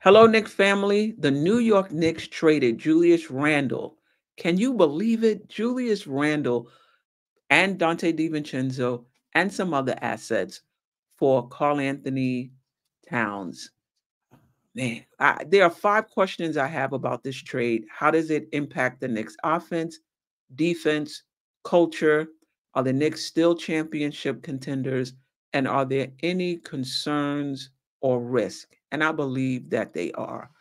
Hello, Knick family. The New York Knicks traded Julius Randle. Can you believe it? Julius Randle and Dante DiVincenzo and some other assets for Carl Anthony Towns. Man, there are five questions I have about this trade. How does it impact the Knicks offense, defense, culture? Are the Knicks still championship contenders? And are there any concerns or risk? And I believe that they are.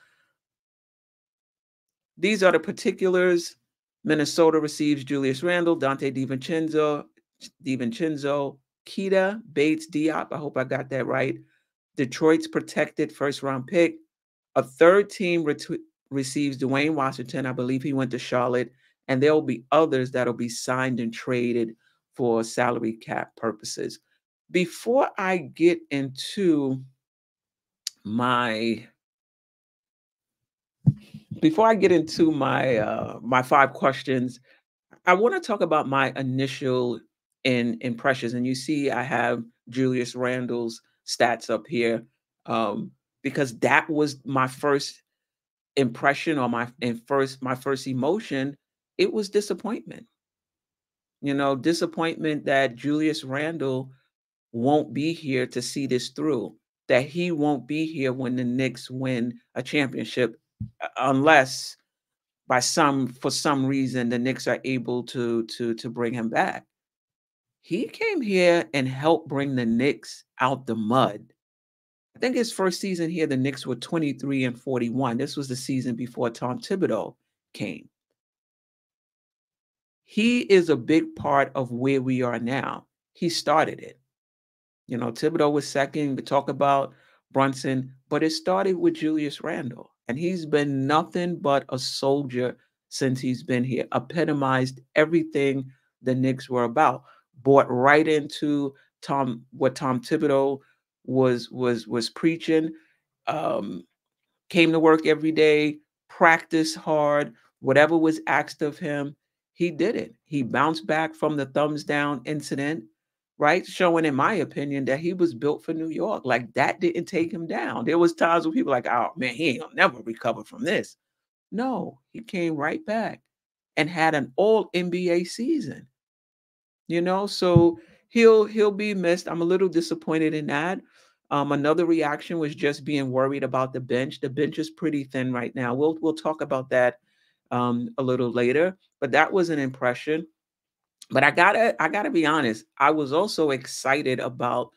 These are the particulars. Minnesota receives Julius Randle, Dante DiVincenzo, Keita, Bates, Diop. I hope I got that right. Detroit's protected first round pick. A third team receives Dwayne Washington. I believe he went to Charlotte. And there will be others that will be signed and traded for salary cap purposes. Before I get into my my five questions, I want to talk about my initial impressions. And you see, I have Julius Randle's stats up here, um, because that was my first impression or my first emotion. It was disappointment. Disappointment that Julius Randle won't be here to see this through. That he won't be here when the Knicks win a championship, unless for some reason the Knicks are able to bring him back. He came here and helped bring the Knicks out the mud. I think his first season here, the Knicks were 23-41. This was the season before Tom Thibodeau came. He is a big part of where we are now. He started it. Thibodeau was second. We talk about Brunson, but it started with Julius Randle. And he's been nothing but a soldier since he's been here. Epitomized everything the Knicks were about. Bought right into what Tom Thibodeau was preaching. Um, Came to work every day, practiced hard, whatever was asked of him, he did it. He bounced back from the thumbs down incident, right? Showing, in my opinion, that he was built for New York. Like, that didn't take him down. There was times when people were like, oh man, he ain't gonna never recover from this. No, he came right back and had an all NBA season. So he'll be missed. I'm a little disappointed in that. Another reaction was just being worried about the bench. The bench is pretty thin right now. We'll talk about that a little later. But that was an impression. But I gotta be honest. I was also excited about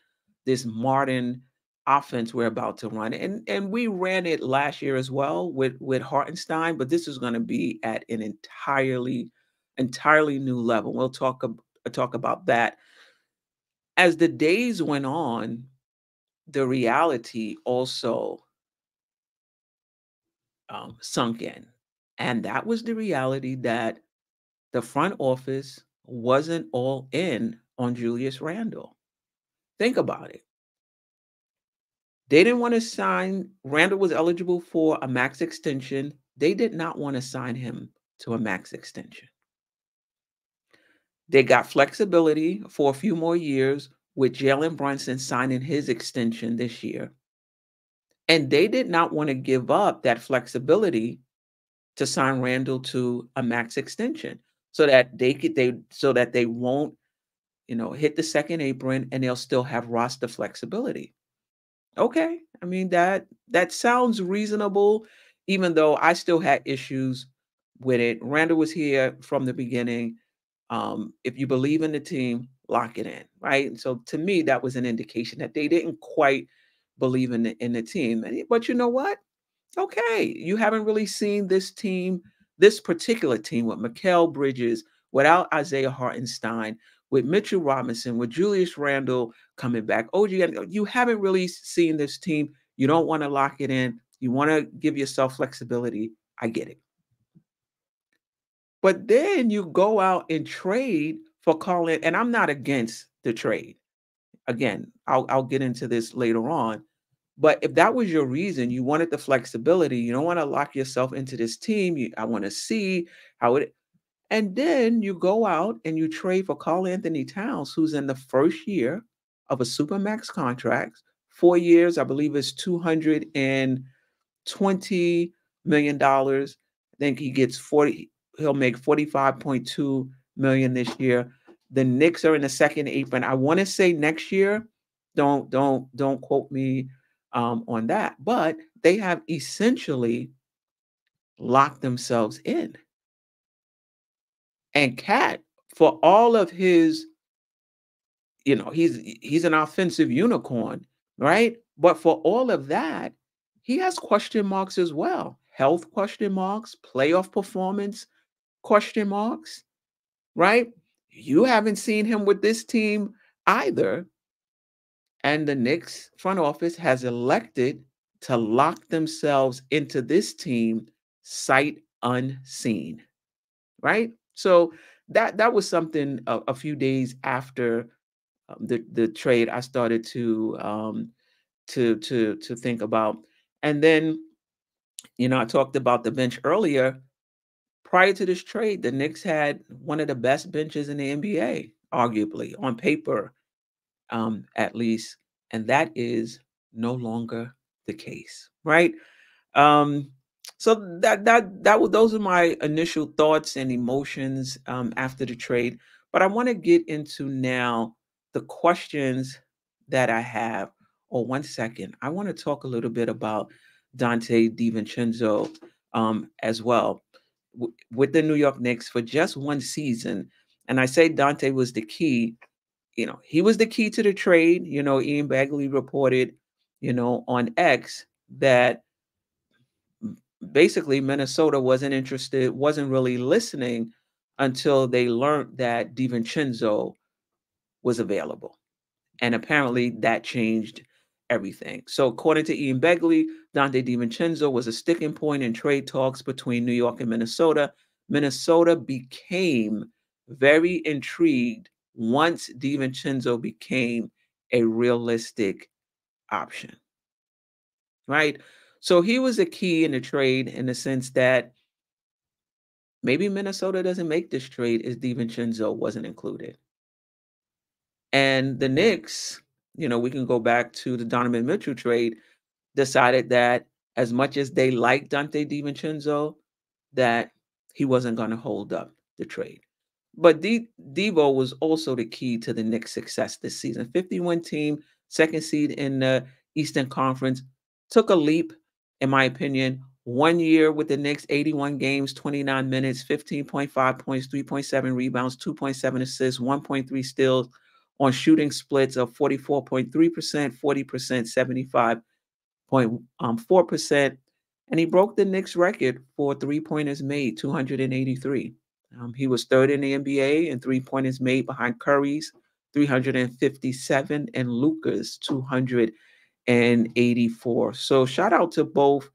this modern offense we're about to run, and we ran it last year as well with Hartenstein. But this is going to be at an entirely new level. We'll talk about that. As the days went on, the reality also sunk in. And that was the reality that the front office wasn't all in on Julius Randle. Think about it. They didn't want to sign, Randle was eligible for a max extension. They did not want to sign him to a max extension. They got flexibility for a few more years with Jalen Brunson signing his extension this year. And they did not want to give up that flexibility to sign Randle to a max extension so that they won't, hit the second apron and they'll still have roster flexibility. Okay. I mean, that sounds reasonable, even though I still had issues with it. Randle was here from the beginning. If you believe in the team, lock it in, right? And so to me, that was an indication that they didn't quite believe in the team. But you know what? Okay, you haven't really seen this particular team with Mikal Bridges, without Isaiah Hartenstein, with Mitchell Robinson, with Julius Randle coming back. You haven't really seen this team. You don't want to lock it in. You want to give yourself flexibility. I get it. But then you go out and trade for Colin, and I'm not against the trade. Again, I'll get into this later on. But if that was your reason, you wanted the flexibility, you don't want to lock yourself into this team. I want to see how it, and then you go out and you trade for Karl Anthony Towns, who's in the first year of a Supermax contract, 4 years, I believe it's $20 million. I think he gets 40, he'll make 45.2 million this year. The Knicks are in the second apron. I want to say next year. Don't quote me on that. But they have essentially locked themselves in. And Cat, for all of his, he's an offensive unicorn, right? But for all of that, he has question marks as well. Health question marks, playoff performance question marks, right? You haven't seen him with this team either. And the Knicks front office has elected to lock themselves into this team sight unseen, right? So that was something a few days after the trade I started to think about. And then, I talked about the bench earlier. Prior to this trade, the Knicks had one of the best benches in the NBA, arguably, on paper, at least, and that is no longer the case, right? Um, so those are my initial thoughts and emotions after the trade. But I want to get into now the questions that I have. Oh, one second. I want to talk a little bit about Dante DiVincenzo as well with the New York Knicks for just one season. And I say Dante was the key. He was the key to the trade. Ian Bagley reported, on X that basically Minnesota wasn't interested, wasn't really listening until they learned that DiVincenzo was available. And apparently that changed everything. So according to Ian Begley, Dante DiVincenzo was a sticking point in trade talks between New York and Minnesota. Minnesota became very intrigued once DiVincenzo became a realistic option, right? So he was a key in the trade in the sense that maybe Minnesota doesn't make this trade if DiVincenzo wasn't included. And the Knicks, we can go back to the Donovan Mitchell trade, decided that as much as they liked Dante DiVincenzo, that he wasn't going to hold up the trade. But Devo was also the key to the Knicks' success this season. 51 team, second seed in the Eastern Conference, took a leap, in my opinion. 1 year with the Knicks, 81 games, 29 minutes, 15.5 points, 3.7 rebounds, 2.7 assists, 1.3 steals on shooting splits of 44.3%, 40%, 75.4%. And he broke the Knicks record for three-pointers made, 283. He was third in the NBA in three-pointers made behind Curry's 357 and Luka's 284. So shout out to both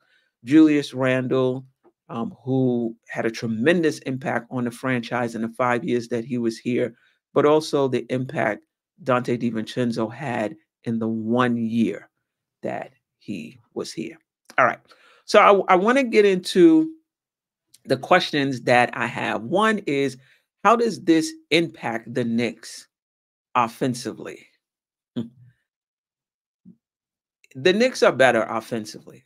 Julius Randle, who had a tremendous impact on the franchise in the 5 years that he was here, but also the impact Dante DiVincenzo had in the 1 year that he was here. All right. So I want to get into the questions that I have. One is, how does this impact the Knicks offensively? The Knicks are better offensively.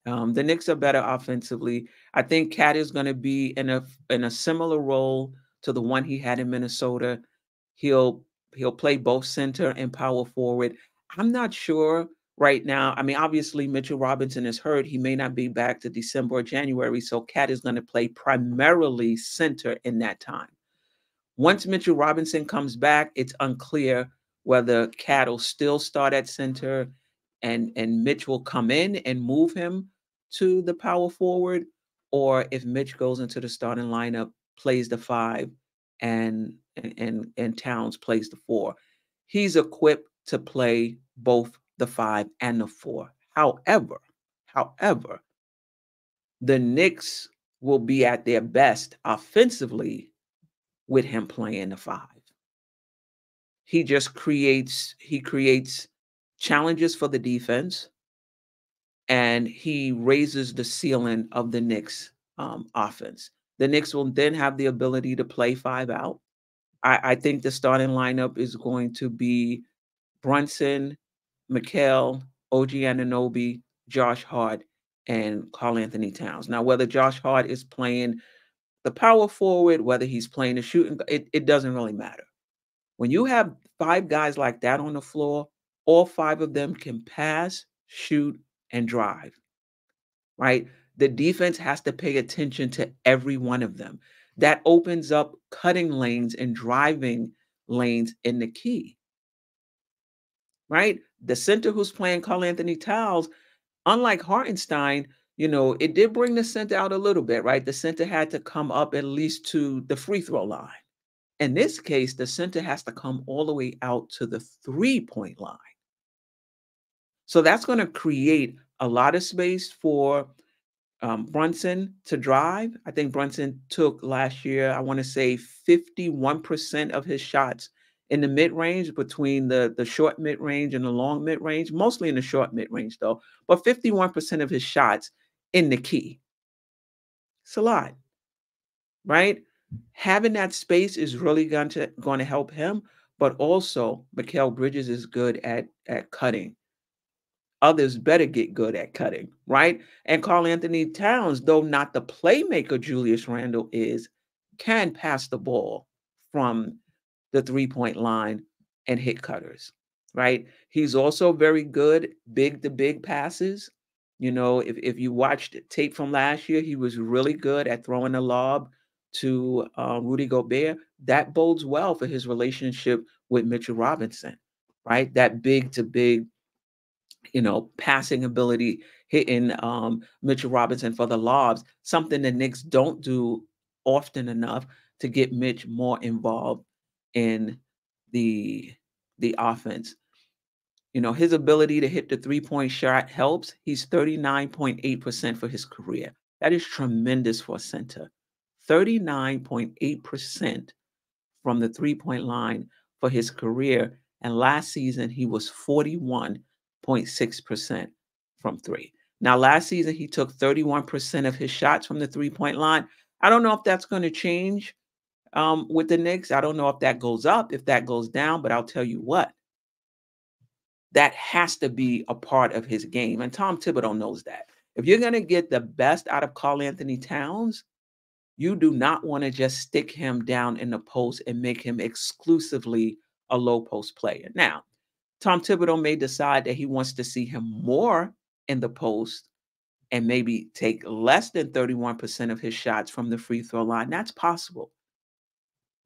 The Knicks are better offensively. I think Cat is going to be in a similar role to the one he had in Minnesota. He'll play both center and power forward. I'm not sure right now. I mean, obviously Mitchell Robinson is hurt. He may not be back to December or January, so Cat is going to play primarily center in that time. Once Mitchell Robinson comes back, it's unclear whether Cat will still start at center and Mitch will come in and move him to the power forward, or if Mitch goes into the starting lineup, plays the 5, and Towns plays the 4. He's equipped to play both the 5 and the 4. However, the Knicks will be at their best offensively with him playing the 5. He creates challenges for the defense, and he raises the ceiling of the Knicks offense. The Knicks will then have the ability to play 5 out. I think the starting lineup is going to be Brunson, Mikal, OG Anunoby, Josh Hart, and Karl Anthony Towns. Now, whether Josh Hart is playing the power forward, whether he's playing the shooting, it doesn't really matter. When you have 5 guys like that on the floor, all 5 of them can pass, shoot, and drive, right? The defense has to pay attention to every one of them. That opens up cutting lanes and driving lanes in the key, right? The center who's playing Karl Anthony Towns, unlike Hartenstein, it did bring the center out a little bit, right? The center had to come up at least to the free throw line. In this case, the center has to come all the way out to the 3-point line. So that's going to create a lot of space for Brunson to drive. I think Brunson took last year, I want to say 51% of his shots in the mid-range, between the short mid-range and the long mid-range, mostly in the short mid-range though, but 51% of his shots in the key. It's a lot, right? Having that space is really going to help him, but also Mikal Bridges is good at cutting. Others better get good at cutting, right? And Karl Anthony Towns, though not the playmaker Julius Randle is, can pass the ball from the 3-point line and hit cutters, right? He's also very good big to big passes. If you watched tape from last year, he was really good at throwing a lob to Rudy Gobert. That bodes well for his relationship with Mitchell Robinson, right? That big to big passing ability, hitting Mitchell Robinson for the lobs, something the Knicks don't do often enough to get Mitch more involved in the offense. His ability to hit the 3-point shot helps. He's 39.8% for his career. That is tremendous for a center. 39.8% from the 3-point line for his career. And last season, he was 41.6% from 3. Now, last season, he took 31% of his shots from the 3-point line. I don't know if that's going to change with the Knicks. I don't know if that goes up, if that goes down, but I'll tell you what, that has to be a part of his game. And Tom Thibodeau knows that. If you're going to get the best out of Karl Anthony Towns, you do not want to just stick him down in the post and make him exclusively a low post player. Now, Tom Thibodeau may decide that he wants to see him more in the post and maybe take less than 31% of his shots from the free throw line. That's possible.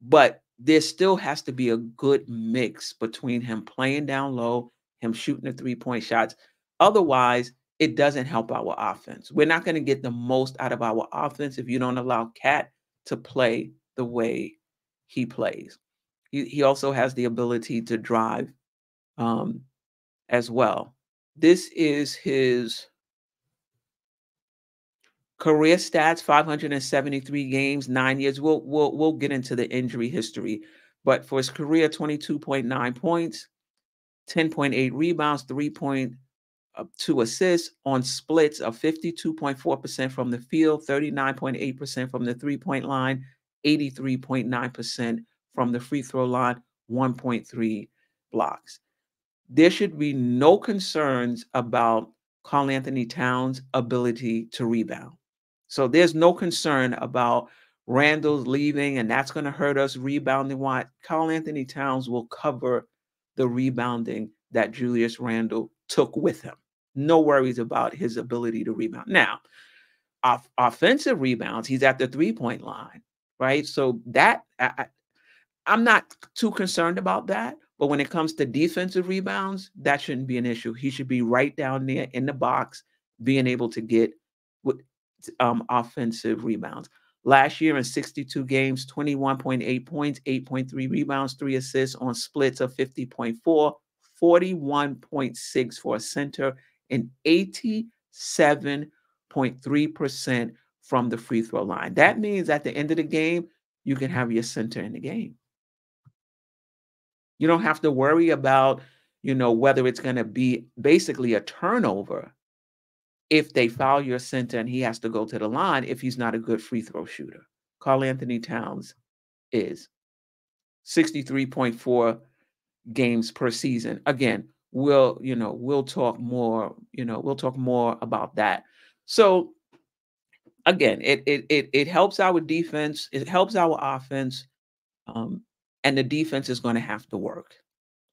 But there still has to be a good mix between him playing down low, him shooting the 3-point shots. Otherwise, it doesn't help our offense. We're not going to get the most out of our offense if you don't allow Cat to play the way he plays. He also has the ability to drive as well. This is his career stats: 573 games, 9 years. We'll get into the injury history, but for his career, 22.9 points, 10.8 rebounds, 3.2 assists on splits of 52.4% from the field, 39.8% from the 3-point line, 83.9% from the free throw line, 1.3 blocks. There should be no concerns about Karl Anthony Towns' ability to rebound. So there's no concern about Randall's leaving and that's going to hurt us rebounding. Why? Karl Anthony Towns will cover the rebounding that Julius Randle took with him. No worries about his ability to rebound. Now, offensive rebounds, he's at the 3-point line, right? So that I'm not too concerned about that. But when it comes to defensive rebounds, that shouldn't be an issue. He should be right down there in the box, being able to get offensive rebounds. Last year in 62 games, 21.8 points, 8.3 rebounds, 3 assists on splits of 50.4, 41.6 for a center, and 87.3% from the free throw line. That means at the end of the game, you can have your center in the game. You don't have to worry about, whether it's going to be basically a turnover if they foul your center and he has to go to the line if he's not a good free throw shooter. Karl Anthony Towns is 63.4 games per season. Again, we'll talk more about that. So again, it helps our defense, it helps our offense, um, and the defense is going to have to work.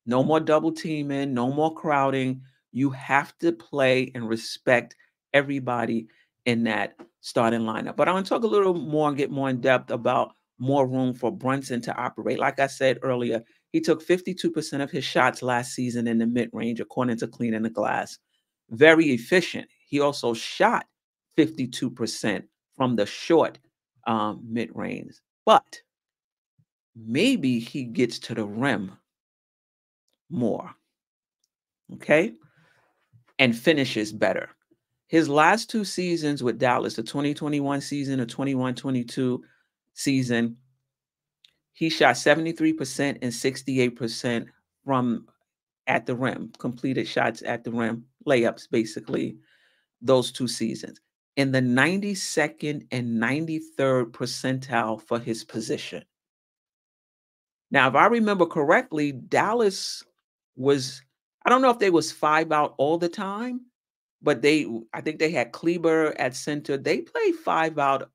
No more double teaming, no more crowding. You have to play and respect everybody in that starting lineup. But I want to talk a little more and get more in depth about more room for Brunson to operate. Like I said earlier, he took 52% of his shots last season in the mid range, according to Cleaning the Glass. Very efficient. He also shot 52% from the short mid range. But maybe he gets to the rim more. Okay, and finishes better. His last two seasons with Dallas, the 2021 season, the 21-22 season, he shot 73% and 68% from at the rim, completed shots at the rim, layups basically, those two seasons. In the 92nd and 93rd percentile for his position. Now, if I remember correctly, Dallas was, I don't know if they was 5 out all the time, but I think they had Kleber at center. They played 5 out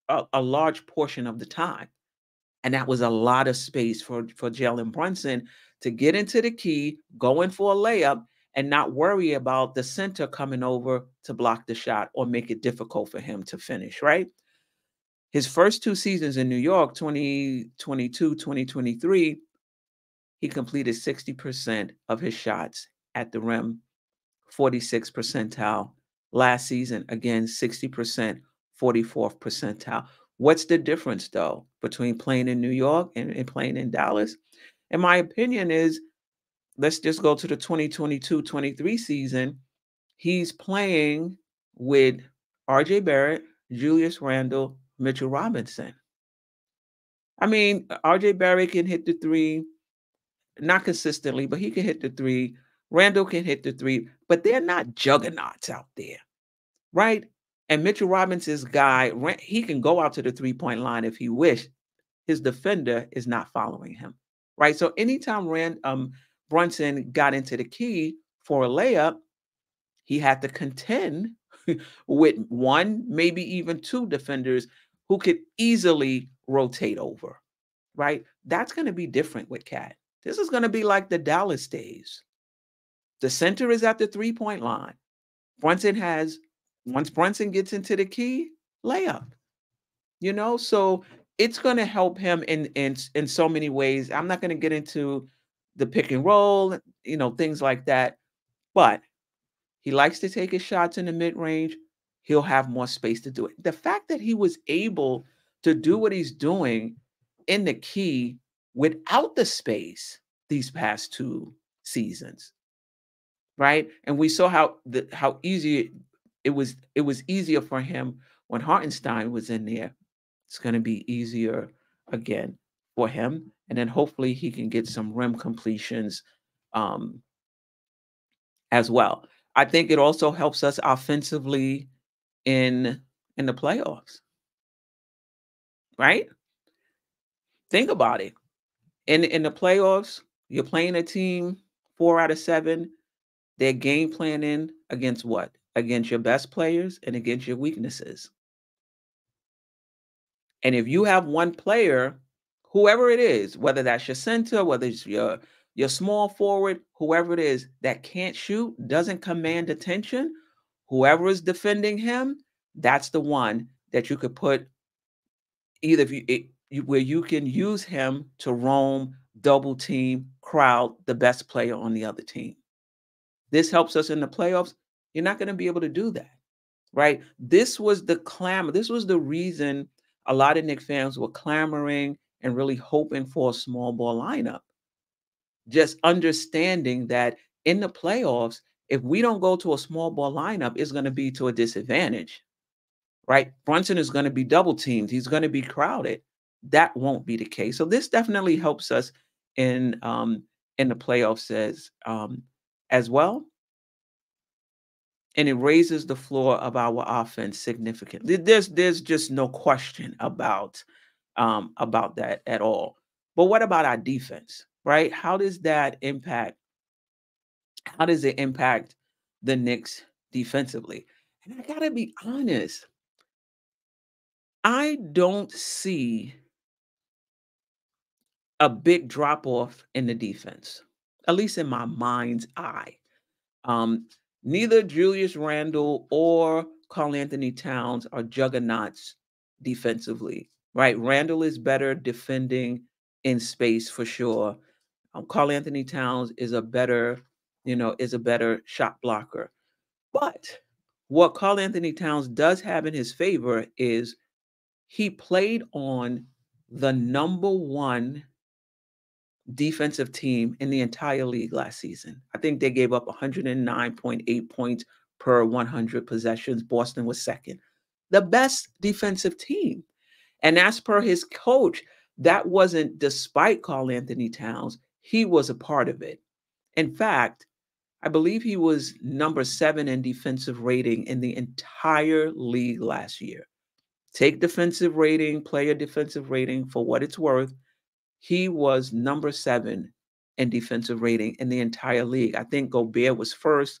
a large portion of the time, and that was a lot of space for Jalen Brunson to get into the key, go in for a layup, and not worry about the center coming over to block the shot or make it difficult for him to finish, right? His first two seasons in New York, 2022, 2023, he completed 60% of his shots at the rim, 46th percentile. Last season, again, 60%, 44th percentile. What's the difference, though, between playing in New York and playing in Dallas? In my opinion, is let's just go to the 2022-23 season. He's playing with RJ Barrett, Julius Randle, Mitchell Robinson. I mean, RJ Barrett can hit the three, not consistently, but he can hit the three. Randall can hit the three, but they're not juggernauts out there, right? And Mitchell Robinson's guy, he can go out to the three-point line if he wished. His defender is not following him, right? So anytime Brunson got into the key for a layup, he had to contend with one, maybe even two defenders who could easily rotate over, right? That's going to be different with Cat. This is going to be like the Dallas days. The center is at the three-point line. Brunson has, once Brunson gets into the key, layup. So it's going to help him in so many ways. I'm not going to get into the pick and roll, things like that. But he likes to take his shots in the mid-range. He'll have more space to do it. The fact that he was able to do what he's doing in the key without the space these past two seasons, right? And we saw how easy it was. It was easier for him when Hartenstein was in there. It's going to be easier again for him, and then hopefully he can get some rim completions um, as well. I think it also helps us offensively in the playoffs, right? Think about it. In the playoffs, you're playing a team 4 out of 7. They're game planning against what? Against your best players and against your weaknesses. And if you have one player, whoever it is, whether that's your center, whether it's your small forward, whoever it is that can't shoot, doesn't command attention, whoever is defending him, that's the one that you could put either where you can use him to roam, double team, crowd the best player on the other team. This helps us in the playoffs. You're not going to be able to do that, right? This was the clamor. This was the reason a lot of Knicks fans were clamoring and really hoping for a small ball lineup. Just understanding that in the playoffs, if we don't go to a small ball lineup, it's going to be to a disadvantage, right? Brunson is going to be double teamed. He's going to be crowded. That won't be the case. So this definitely helps us in the playoffs as well. And it raises the floor of our offense significantly. There's just no question about that at all. But what about our defense, right? How does it impact the Knicks defensively? And I gotta be honest, I don't see a big drop off in the defense, at least in my mind's eye. Um, Neither Julius Randle or Carl Anthony Towns are juggernauts defensively, right? Randle is better defending in space for sure. Carl Anthony Towns is a better, is a better shot blocker. But what Carl Anthony Towns does have in his favor is he played on the number one defensive team in the entire league last season. I think they gave up 109.8 points per 100 possessions. Boston was second. The best defensive team. And as per his coach, that wasn't despite Carl Anthony Towns. He was a part of it. In fact, I believe he was number 7 in defensive rating in the entire league last year. Take defensive rating, player defensive rating for what it's worth. He was number 7 in defensive rating in the entire league. I think Gobert was first.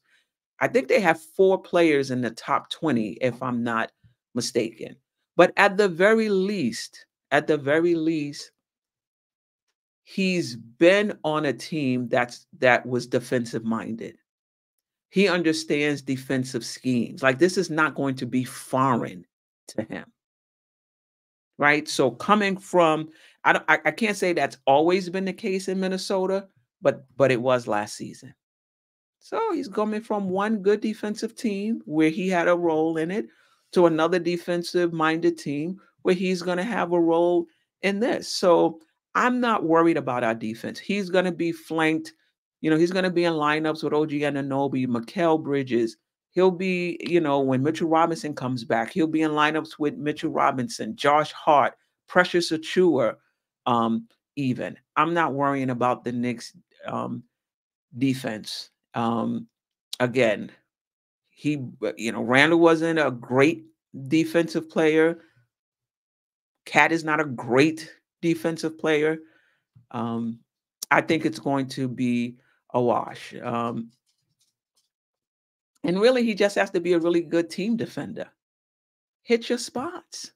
I think they have 4 players in the top 20, if I'm not mistaken. But at the very least, he's been on a team that was defensive minded. He understands defensive schemes. Like, this is not going to be foreign to him. Right? So coming from, I can't say that's always been the case in Minnesota, but it was last season. So he's coming from one good defensive team where he had a role in it to another defensive minded team where he's going to have a role in this. So I'm not worried about our defense. He's going to be flanked. He's going to be in lineups with OG Anunoby, Mikal Bridges. He'll be, when Mitchell Robinson comes back, he'll be in lineups with Mitchell Robinson, Josh Hart, Precious Achua, even. I'm not worrying about the Knicks defense. Again, Randall wasn't a great defensive player. Cat is not a great defensive player. I think it's going to be a wash. And really, he just has to be a really good team defender. Hit your spots.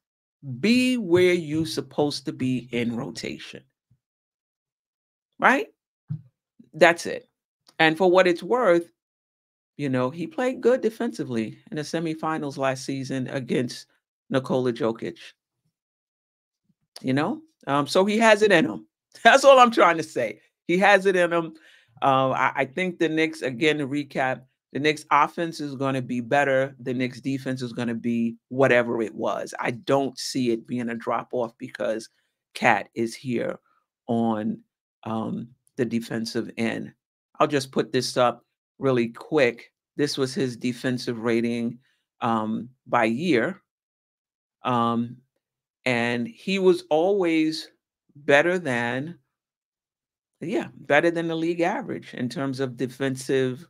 Be where you're supposed to be in rotation. Right? That's it. And for what it's worth, he played good defensively in the semifinals last season against Nikola Jokic. So he has it in him. That's all I'm trying to say. He has it in him. I think the Knicks, again, to recap, the Knicks offense is going to be better. The Knicks defense is going to be whatever it was. I don't see it being a drop off because Cat is here on the defensive end. I'll just put this up really quick. This was his defensive rating by year. And he was always better than the league average in terms of defensive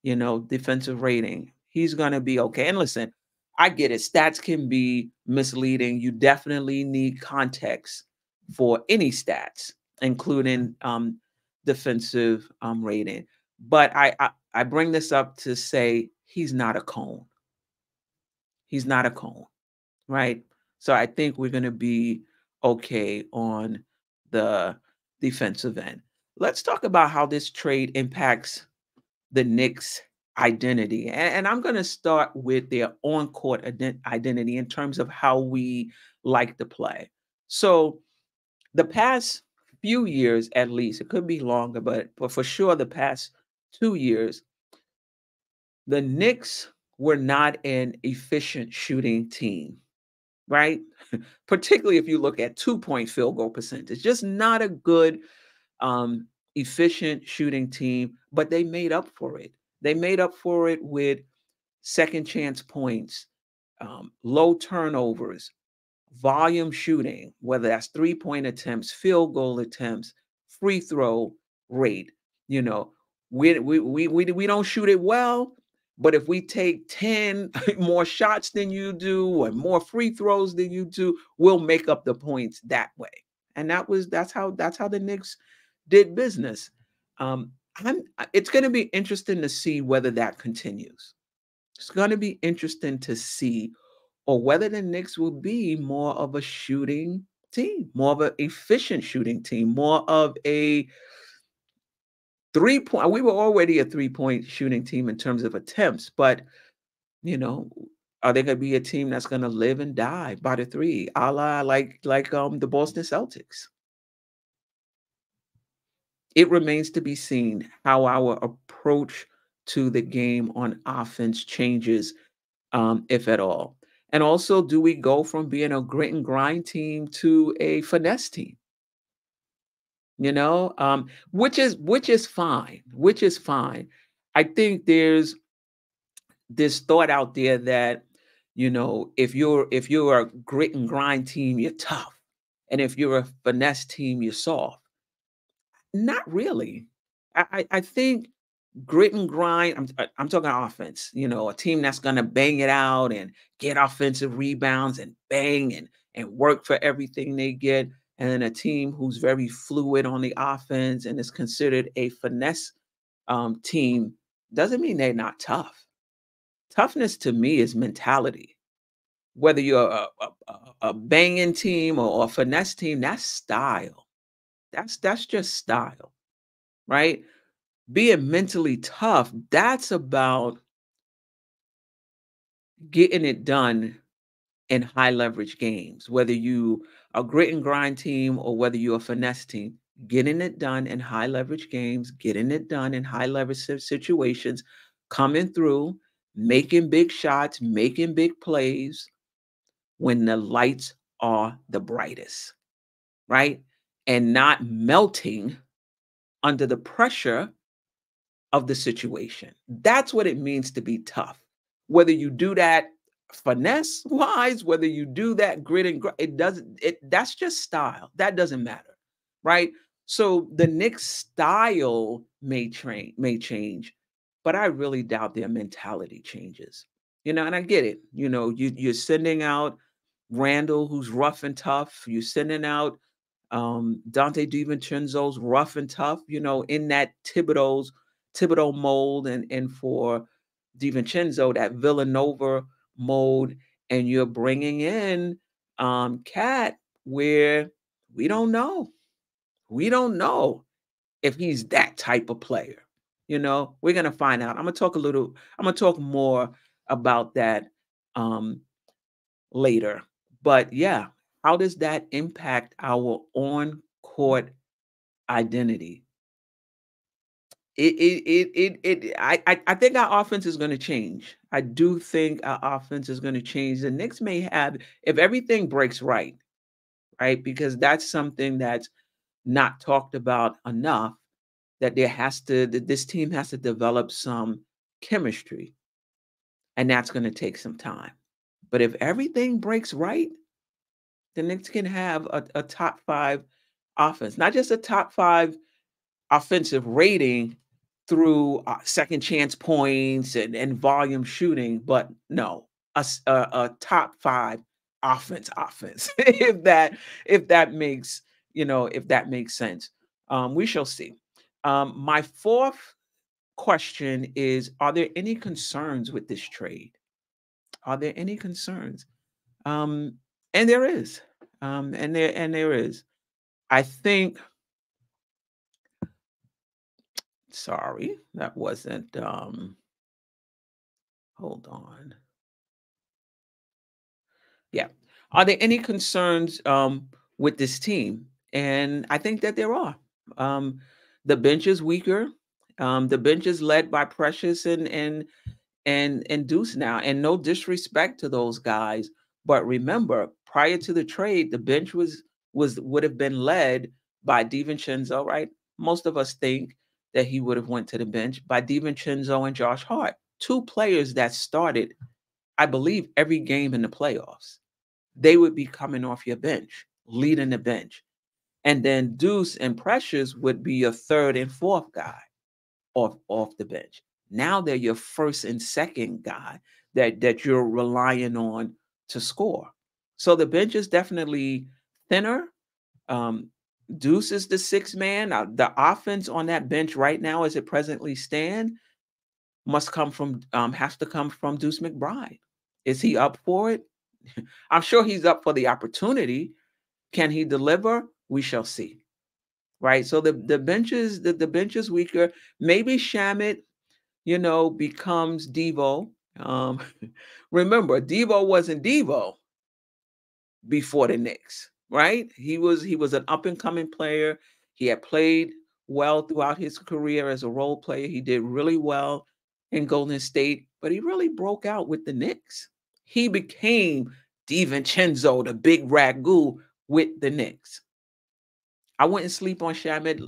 rating. He's going to be okay. And listen, I get it. Stats can be misleading. You definitely need context for any stats, including defensive rating. But I bring this up to say he's not a cone. He's not a cone, right? So I think we're going to be okay on the defensive end. Let's talk about how this trade impacts the Knicks' identity. And I'm going to start with their on-court identity in terms of how we like to play. So the past few years, at least, it could be longer, but for sure the past 2 years, the Knicks were not an efficient shooting team, right? Particularly if you look at 2-point field goal percentage, just not a good efficient shooting team, but they made up for it. They made up for it with second chance points, low turnovers, volume shooting, whether that's 3-point attempts, field goal attempts, free throw rate. We don't shoot it well, but if we take 10 more shots than you do or more free throws than you do, we'll make up the points that way. And that's how the Knicks did business. It's going to be interesting to see whether that continues. It's going to be interesting to see, or whether the Knicks will be more of a shooting team, more of an efficient shooting team, more of a 3-point. We were already a 3-point shooting team in terms of attempts, but you know, are they going to be a team that's going to live and die by the three, a la like the Boston Celtics? It remains to be seen how our approach to the game on offense changes, if at all. And also, do we go from being a grit and grind team to a finesse team? Which is fine. Which is fine. I think there's this thought out there that if you're a grit and grind team, you're tough, and if you're a finesse team, you're soft. Not really. I think grit and grind. I'm talking offense. A team that's gonna bang it out and get offensive rebounds and bang and work for everything they get, and then a team who's very fluid on the offense and is considered a finesse team doesn't mean they're not tough. Toughness to me is mentality. Whether you're a banging team or a finesse team, that's style. That's just style, right? Being mentally tough, that's about getting it done in high leverage games. Whether you a grit and grind team or whether you're a finesse team, getting it done in high leverage games, getting it done in high leverage situations, coming through, making big shots, making big plays when the lights are the brightest, right? And not melting under the pressure of the situation. That's what it means to be tough. Whether you do that finesse wise, whether you do that grit and grind, that's just style. That doesn't matter, right? So the Knicks style may change, but I really doubt their mentality changes. And I get it. You're sending out Randall, who's rough and tough. You're sending out Dante DiVincenzo's rough and tough, in that Thibodeau mold, and for DiVincenzo, that Villanova mold, and you're bringing in Cat, where we don't know. We don't know if he's that type of player. We're gonna find out. I'm gonna talk more about that um later. But yeah, how does that impact our on court identity? I think our offense is going to change. I do think our offense is going to change. The Knicks may have, if everything breaks right, because that's something that's not talked about enough. That this team has to develop some chemistry, and that's going to take some time. But if everything breaks right, the Knicks can have a top five offense, not just a top five offensive rating through second chance points and volume shooting, but no, a top five offense, if that makes sense. We shall see. My fourth question is: are there any concerns with this trade? Are there any concerns? Um, and there is. And there is. I think, sorry, that wasn't hold on. Yeah. Are there any concerns with this team? And I think that there are. Um, the bench is weaker. The bench is led by Precious and Deuce now. And no disrespect to those guys, but remember, prior to the trade, the bench would have been led by DiVincenzo, right? Most of us think that he would have went to the bench by DiVincenzo and Josh Hart, two players that started, I believe, every game in the playoffs. They would be coming off your bench, leading the bench. And then Deuce and Precious would be your third and fourth guy off the bench. Now they're your first and second guy that you're relying on to score. So the bench is definitely thinner. Um, Deuce is the sixth man. The offense on that bench right now, as it presently stand, has to come from Deuce McBride. Is he up for it? I'm sure he's up for the opportunity. Can he deliver? We shall see. Right. So the bench is weaker. Maybe Shamit, becomes Devo. Um, remember, Devo wasn't Devo before the Knicks, right? He was an up and coming player. He had played well throughout his career as a role player. He did really well in Golden State, but he really broke out with the Knicks. He became DiVincenzo, the big ragu with the Knicks. I wouldn't sleep on Shamit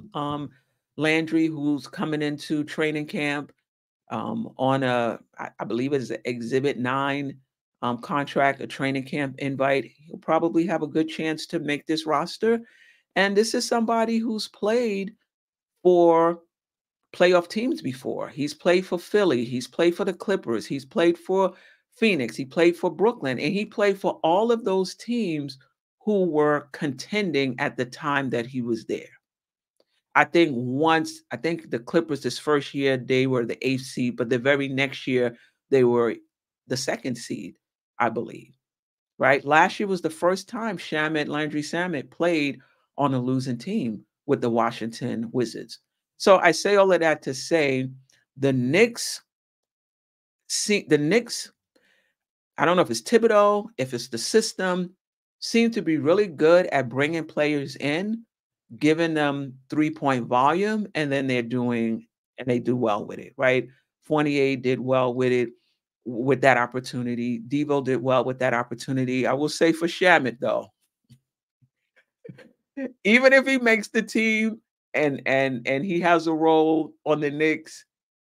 Landry, who's coming into training camp on I believe it's an Exhibit 9 contract, a training camp invite. He'll probably have a good chance to make this roster. And this is somebody who's played for playoff teams before. He's played for Philly. He's played for the Clippers. He's played for Phoenix. He played for Brooklyn. And he played for all of those teams who were contending at the time that he was there. I think the Clippers this first year, they were the 8th seed, but the very next year, they were the 2nd seed, I believe. Right? Last year was the first time Landry Shamet played on a losing team with the Washington Wizards. So I say all of that to say the Knicks, I don't know if it's Thibodeau, if it's the system, seem to be really good at bringing players in, giving them 3-point volume, and then they do well with it, right? Fournier did well with it, with that opportunity. Devo did well with that opportunity. I will say for Shamit, though, even if he makes the team and he has a role on the Knicks,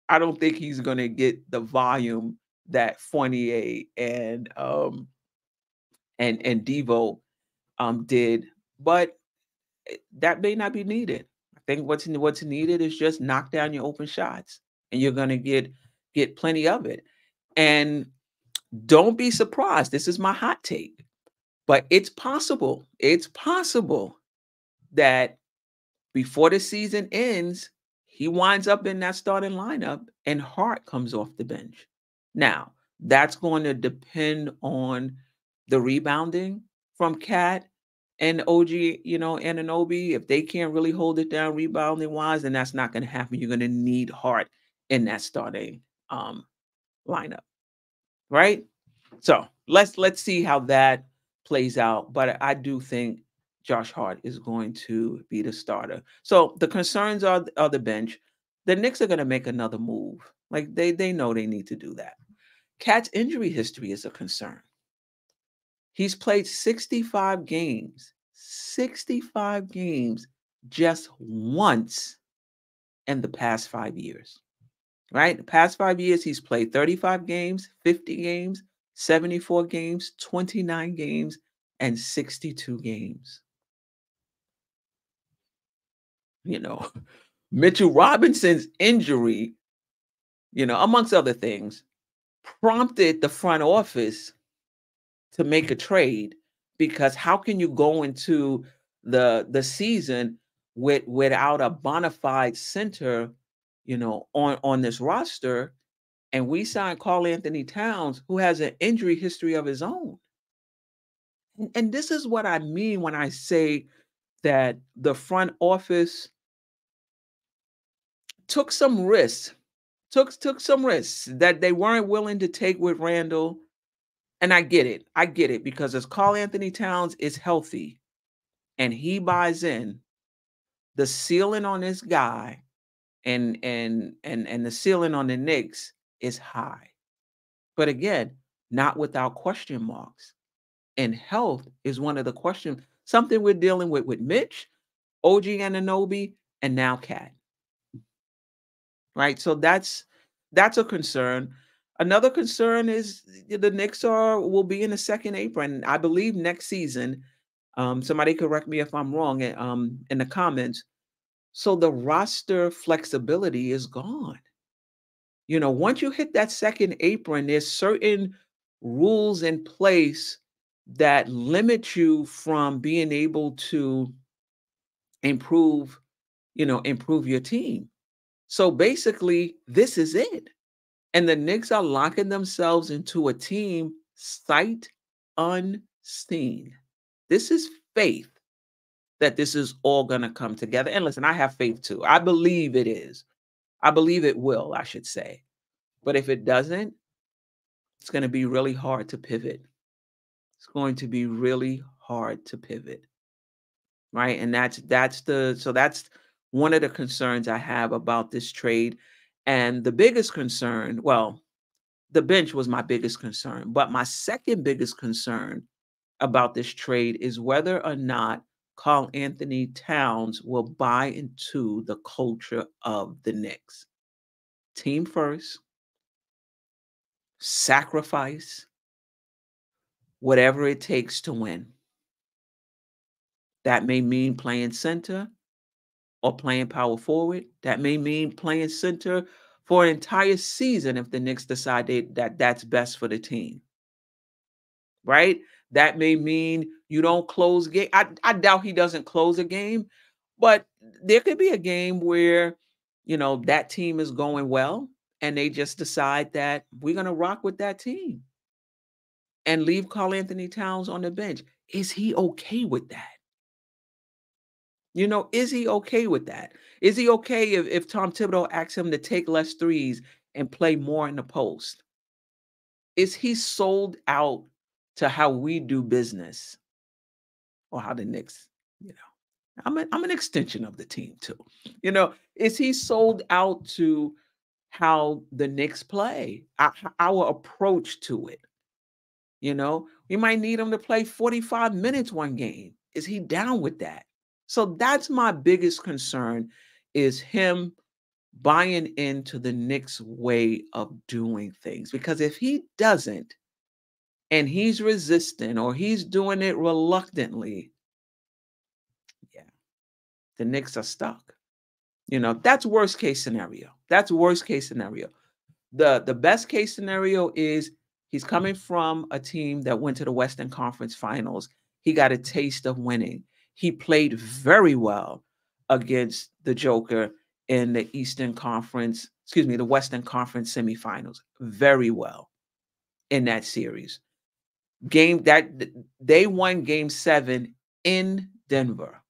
I don't think he's gonna get the volume that Fournier and Devo did, but that may not be needed. I think what's needed is just knock down your open shots, and you're gonna get plenty of it. And don't be surprised. This is my hot take, but it's possible. It's possible that before the season ends, he winds up in that starting lineup and Hart comes off the bench. Now, that's going to depend on the rebounding from Cat and OG, Anunoby. If they can't really hold it down rebounding wise, then that's not going to happen. You're going to need Hart in that starting lineup, right? So let's see how that plays out. But I do think Josh Hart is going to be the starter. So the concerns are the bench. The Knicks are going to make another move. Like they know they need to do that. Cat's injury history is a concern. He's played 65 games, 65 games just once in the past 5 years. Right? The past 5 years, he's played 35 games, 50 games, 74 games, 29 games, and 62 games. Mitchell Robinson's injury, amongst other things, prompted the front office to make a trade, because how can you go into the season without a bona fide center, on this roster? And we signed Karl-Anthony Towns, who has an injury history of his own. And this is what I mean when I say that the front office took some risks, took some risks that they weren't willing to take with Randall. And I get it. I get it, because as Karl-Anthony Towns is healthy and he buys in, the ceiling on this guy and the ceiling on the Knicks is high. But again, not without question marks. And health is one of the questions, something we're dealing with Mitch, OG Anunoby, and now Cat. Right? So that's a concern. Another concern is the Knicks will be in the second apron, I believe, next season. Somebody correct me if I'm wrong in the comments. So the roster flexibility is gone. Once you hit that second apron, there's certain rules in place that limit you from being able to improve your team. So basically, this is it. And the Knicks are locking themselves into a team sight unseen. This is faith that this is all going to come together. And listen, I have faith too. I believe it is. I believe it will, I should say. But if it doesn't, it's going to be really hard to pivot. It's going to be really hard to pivot. Right? And that's one of the concerns I have about this trade. And the biggest concern, well, the bench was my biggest concern, but my second biggest concern about this trade is whether or not Karl Anthony Towns will buy into the culture of the Knicks. Team first, sacrifice, whatever it takes to win. That may mean playing center or playing power forward. That may mean playing center for an entire season if the Knicks decide that that's best for the team. Right? That may mean you don't close game. I doubt he doesn't close a game, but there could be a game where, that team is going well and they just decide that we're going to rock with that team and leave Karl Anthony Towns on the bench. Is he okay with that? Is he okay with that? Is he okay if Tom Thibodeau asks him to take less threes and play more in the post? Is he sold out to how we do business or how the Knicks, I'm an extension of the team too. Is he sold out to how the Knicks play, our approach to it? We might need him to play 45 minutes one game. Is he down with that? So that's my biggest concern, is him buying into the Knicks way of doing things. Because if he doesn't, and he's resistant or he's doing it reluctantly, yeah, the Knicks are stuck. That's worst case scenario. That's worst case scenario. The best case scenario is he's coming from a team that went to the Western Conference Finals. He got a taste of winning. He played very well against the Joker in the the Western Conference semifinals. Very well in that series. They won game 7 in Denver.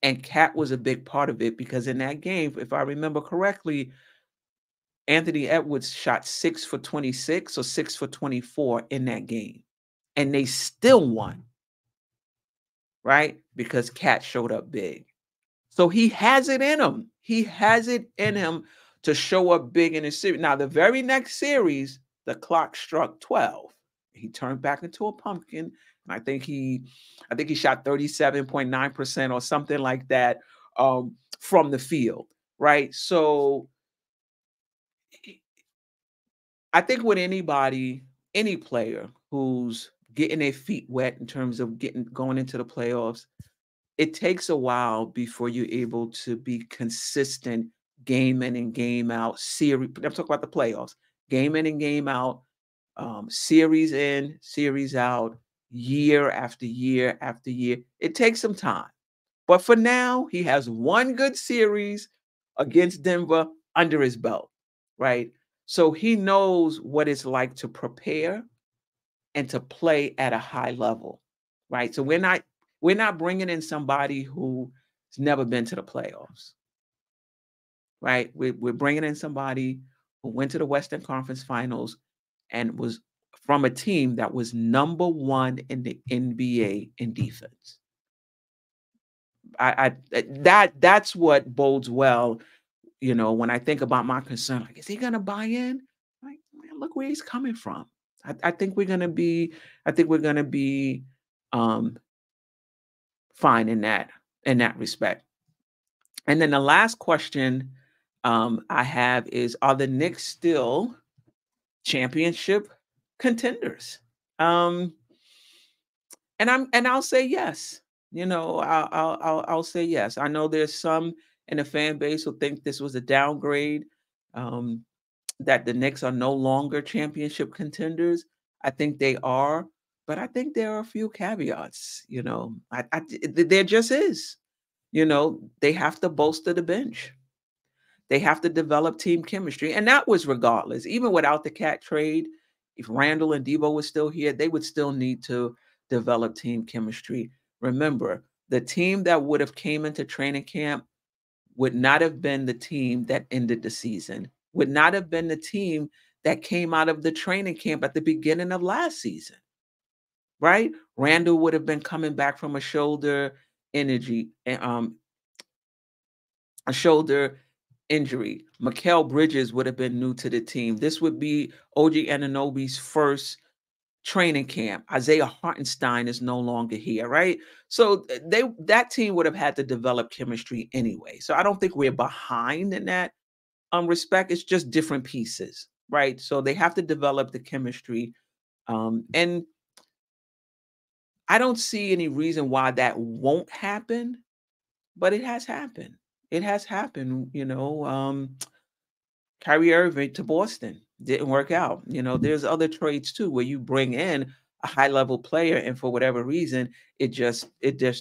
And Cat was a big part of it because in that game, if I remember correctly, Anthony Edwards shot 6 for 26 or 6 for 24 in that game. And they still won, right? Because Cat showed up big. So he has it in him. He has it in him to show up big in a series. Now, the very next series, the clock struck 12. He turned back into a pumpkin. And I think he shot 37.9% or something like that from the field, right? So I think with any player who's getting their feet wet in terms of going into the playoffs, it takes a while before you're able to be consistent game in and game out. I'm talking about the playoffs, game in and game out, series in, series out, year after year after year. It takes some time. But for now, he has one good series against Denver under his belt, right? So he knows what it's like to prepare and to play at a high level, right? So we're not bringing in somebody who's never been to the playoffs, right? We're bringing in somebody who went to the Western Conference Finals and was from a team that was number 1 in the NBA in defense. That's what bodes well. When I think about my concern, like, is he going to buy in? Like, man, look where he's coming from. I think we're going to be. I think we're going to be fine in that respect. And then the last question I have is: are the Knicks still championship contenders? And I'll say yes. I'll say yes. I know there's some in the fan base who think this was a downgrade, that the Knicks are no longer championship contenders. I think they are, but I think there are a few caveats. There just is. They have to bolster the bench. They have to develop team chemistry. And that was regardless. Even without the Cat trade, if Randall and Debo were still here, they would still need to develop team chemistry. Remember, the team that would have came into training camp would not have been the team that ended the season, would not have been the team that came out of the training camp at the beginning of last season, right? Randall would have been coming back from a shoulder injury. Mikal Bridges would have been new to the team. This would be OG Anunoby's first training camp. Isaiah Hartenstein is no longer here, right? So that team would have had to develop chemistry anyway. So I don't think we're behind in that respect. It's just different pieces, right? So they have to develop the chemistry. And I don't see any reason why that won't happen, but it has happened. It has happened, Kyrie Irving to Boston didn't work out. There's other trades too where you bring in a high-level player and for whatever reason, it just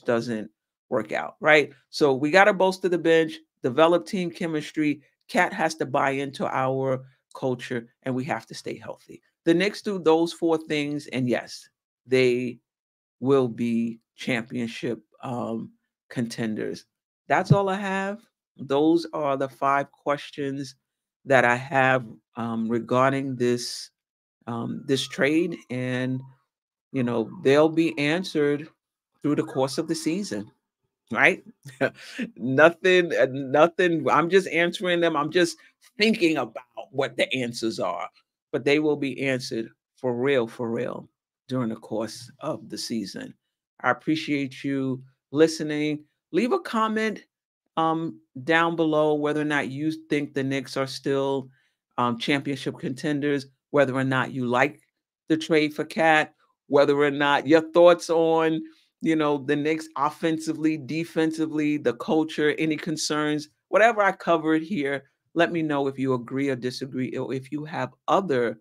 doesn't work out, right? So we got to bolster the bench, develop team chemistry. Cat has to buy into our culture, and we have to stay healthy. The Knicks do those 4 things, and yes, they will be championship contenders. That's all I have. Those are the 5 questions that I have regarding this trade, and they'll be answered through the course of the season, right? nothing. I'm just answering them. I'm just thinking about what the answers are, but they will be answered for real during the course of the season. I appreciate you listening. Leave a comment down below whether or not you think the Knicks are still championship contenders, whether or not you like the trade for Cat, whether or not your thoughts on, the Knicks offensively, defensively, the culture, any concerns, whatever I covered here. Let me know if you agree or disagree, or if you have other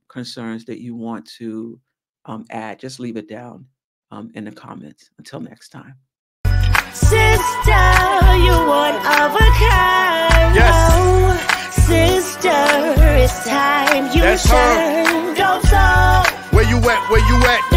concerns that you want to add. Just leave it down in the comments. Until next time. Sister, you one of a kind. Yes. Oh, sister, it's time you That's shine. Dope Soul. Where you at? Where you at?